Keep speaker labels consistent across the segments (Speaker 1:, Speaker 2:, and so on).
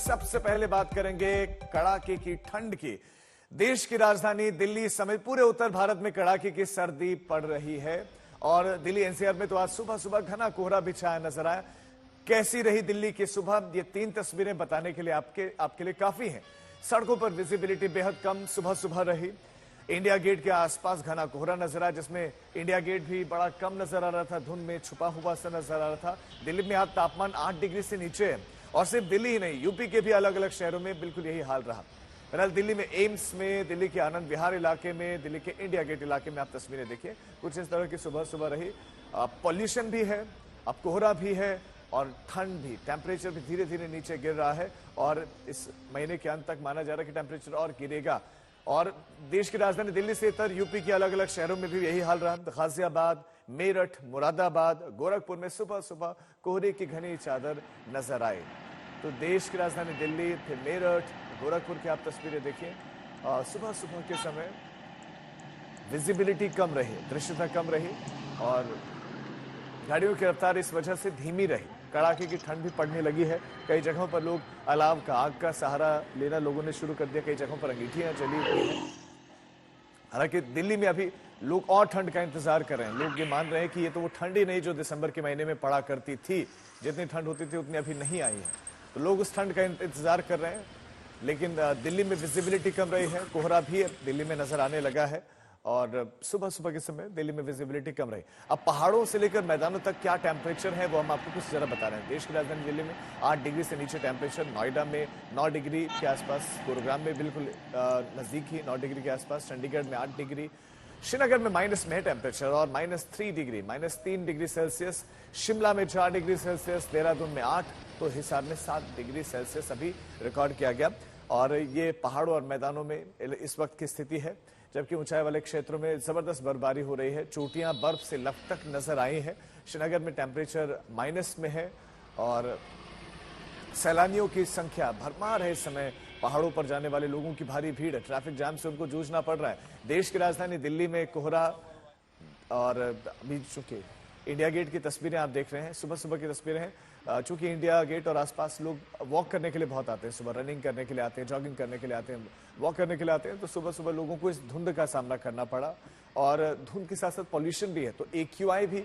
Speaker 1: सबसे पहले बात करेंगे कड़ाके की ठंड की। देश की राजधानी दिल्ली समेत पूरे उत्तर भारत में कड़ाके की सर्दी पड़ रही है और दिल्ली एनसीआर में तो आज सुबह सुबह घना कोहरा भी छाया नजर आया। कैसी रही दिल्ली की सुबह, ये 3 तस्वीरें बताने के लिए आपके लिए काफी हैं। सड़कों पर विजिबिलिटी बेहद कम सुबह सुबह रही। इंडिया गेट के आसपास घना कोहरा नजर आया, जिसमें इंडिया गेट भी बड़ा कम नजर आ रहा था, धुंध में छुपा हुआ सा नजर आ रहा था। दिल्ली में आज तापमान 8 डिग्री से नीचे है और सिर्फ दिल्ली ही नहीं, यूपी के भी अलग अलग शहरों में बिल्कुल यही हाल रहा। फिलहाल दिल्ली में एम्स में, दिल्ली के आनंद विहार इलाके में, दिल्ली के इंडिया गेट इलाके में आप तस्वीरें देखिए, कुछ इस तरह की सुबह सुबह रही। पॉल्यूशन भी है, अब कोहरा भी है और ठंड भी, टेम्परेचर भी धीरे धीरे नीचे गिर रहा है और इस महीने के अंत तक माना जा रहा है कि टेम्परेचर और गिरेगा। और देश की राजधानी दिल्ली से इतर यूपी के अलग अलग शहरों में भी यही हाल रहा। गाजियाबाद, मेरठ, मुरादाबाद, गोरखपुर में सुबह सुबह कोहरे की घनी चादर नजर आई। तो देश की राजधानी दिल्ली, फिर मेरठ, गोरखपुर की आप तस्वीरें देखिए। सुबह सुबह के समय विजिबिलिटी कम रही, दृश्यता कम रही और गाड़ियों की रफ्तार इस वजह से धीमी रही। कड़ाके की ठंड भी पड़ने लगी है। कई जगहों पर लोग अलाव का, आग का सहारा लेना लोगों ने शुरू कर दिया। कई जगहों पर अंगीठियां जली हुई हैं। हालांकि दिल्ली में अभी लोग और ठंड का इंतजार कर रहे हैं। लोग ये मान रहे हैं कि ये तो वो ठंड ही नहीं जो दिसंबर के महीने में पड़ा करती थी। जितनी ठंड होती थी उतनी अभी नहीं आई है, तो लोग उस ठंड का इंतजार कर रहे हैं। लेकिन दिल्ली में विजिबिलिटी कम रही है, कोहरा भी दिल्ली में नजर आने लगा है और सुबह सुबह के समय दिल्ली में विजिबिलिटी कम रही। अब पहाड़ों से लेकर मैदानों तक क्या टेम्परेचर है वो हम आपको कुछ जरा बता रहे हैं। देश की राजधानी दिल्ली में 8 डिग्री से नीचे टेम्परेचर, नोएडा में 9 डिग्री के आसपास, गुरुग्राम में बिल्कुल नजदीक ही 9 डिग्री के आसपास, चंडीगढ़ में 8 डिग्री, श्रीनगर में माइनस में है टेम्परेचर और -3 डिग्री, -3 डिग्री सेल्सियस, शिमला में 4 डिग्री सेल्सियस, देहरादून में 8, तो हिसार में 7 डिग्री सेल्सियस अभी रिकॉर्ड किया गया। और ये पहाड़ों और मैदानों में इस वक्त की स्थिति है, जबकि ऊंचाई वाले क्षेत्रों में जबरदस्त बर्फबारी हो रही है। चोटियां बर्फ से लपटक नजर आई है। श्रीनगर में टेम्परेचर माइनस में है और सैलानियों की संख्या भरमार है। इस समय पहाड़ों पर जाने वाले लोगों की भारी भीड़ है, ट्रैफिक जाम से उनको जूझना पड़ रहा है। देश की राजधानी दिल्ली में कोहरा और अभी चूंकि इंडिया गेट की तस्वीरें आप देख रहे हैं, सुबह सुबह की तस्वीरें हैं। चूंकि इंडिया गेट और आसपास लोग वॉक करने के लिए बहुत आते हैं, सुबह रनिंग करने के लिए आते हैं, जॉगिंग करने के लिए आते हैं, वॉक करने के लिए आते हैं, तो सुबह सुबह लोगों को इस धुंध का सामना करना पड़ा और धुंध के साथ साथ पॉल्यूशन भी है। तो AQI भी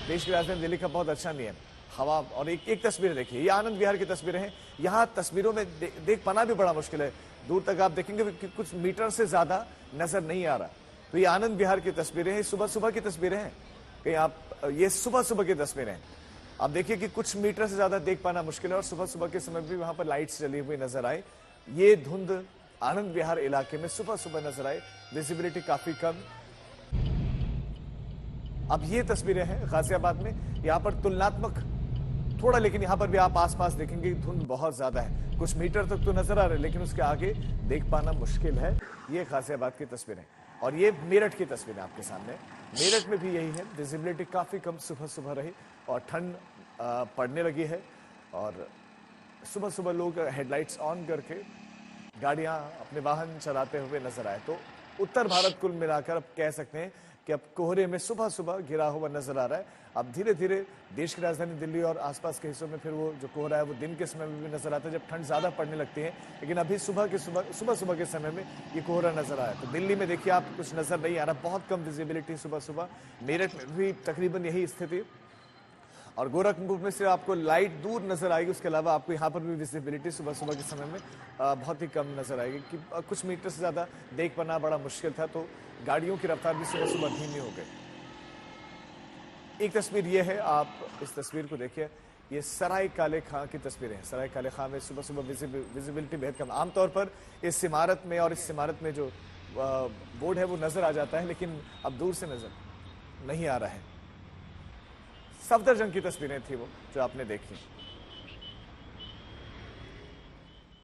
Speaker 1: देश की राजधानी दिल्ली का बहुत अच्छा नहीं है। हवा और एक तस्वीर देखिए, ये आनंद विहार की तस्वीरें हैं। यहाँ तस्वीरों में देख पाना भी बड़ा मुश्किल है, दूर तक आप देखेंगे कि कुछ मीटर से ज्यादा नजर नहीं आ रहा। तो ये आनंद विहार की तस्वीरें हैं, सुबह सुबह की तस्वीरें हैं। कहीं आप ये सुबह सुबह की तस्वीरें हैं, आप देखिए कि कुछ मीटर से ज्यादा देख पाना मुश्किल है और सुबह सुबह के समय भी वहां पर लाइट्स जली हुई नजर आई। ये धुंध आनंद विहार इलाके में सुबह सुबह नजर आई, विजिबिलिटी काफी कम। अब ये तस्वीरें हैं गाजियाबाद में, यहां पर तुलनात्मक थोड़ा, लेकिन यहां पर भी आप आसपास देखेंगे धुंध बहुत ज्यादा है। कुछ मीटर तक तो नजर आ रहे हैं लेकिन उसके आगे देख पाना मुश्किल है। ये गाजियाबाद की तस्वीरें और ये मेरठ की तस्वीरें आपके सामने। मेरठ में भी यही है, विजिबिलिटी काफी कम सुबह सुबह रही और ठंड पड़ने लगी है और सुबह सुबह लोग हेडलाइट्स ऑन करके गाड़ियां, अपने वाहन चलाते हुए नजर आए। तो उत्तर भारत कुल मिलाकर अब कह सकते हैं कि अब कोहरे में सुबह सुबह घिरा हुआ नजर आ रहा है। अब धीरे धीरे देश की राजधानी दिल्ली और आसपास के हिस्सों में फिर वो जो कोहरा है वो दिन के समय में भी नजर आता है, जब ठंड ज्यादा पड़ने लगती है। लेकिन अभी सुबह सुबह के समय में ये कोहरा नजर आया। तो दिल्ली में देखिए आप, कुछ नजर नहीं आ रहा, बहुत कम विजिबिलिटी सुबह सुबह। मेरठ में भी तकरीबन यही स्थिति और गोरखपुर में से आपको लाइट दूर नजर आएगी। उसके अलावा आपको यहाँ पर भी विजिबिलिटी सुबह सुबह के समय में बहुत ही कम नजर आएगी कि कुछ मीटर से ज्यादा देख पाना बड़ा मुश्किल था। तो गाड़ियों की रफ्तार भी सुबह सुबह धीमी हो गई। एक तस्वीर ये है, आप इस तस्वीर को देखिए, ये सराय काले खां की तस्वीरें हैं। सराय काले खां में सुबह सुबह विजिबिलिटी बेहद कम। आमतौर पर इस इमारत में और इस इमारत में जो बोर्ड है वो नजर आ जाता है, लेकिन अब दूर से नजर नहीं आ रहा है। सफदरजंग की तस्वीरें थी वो जो आपने देखी।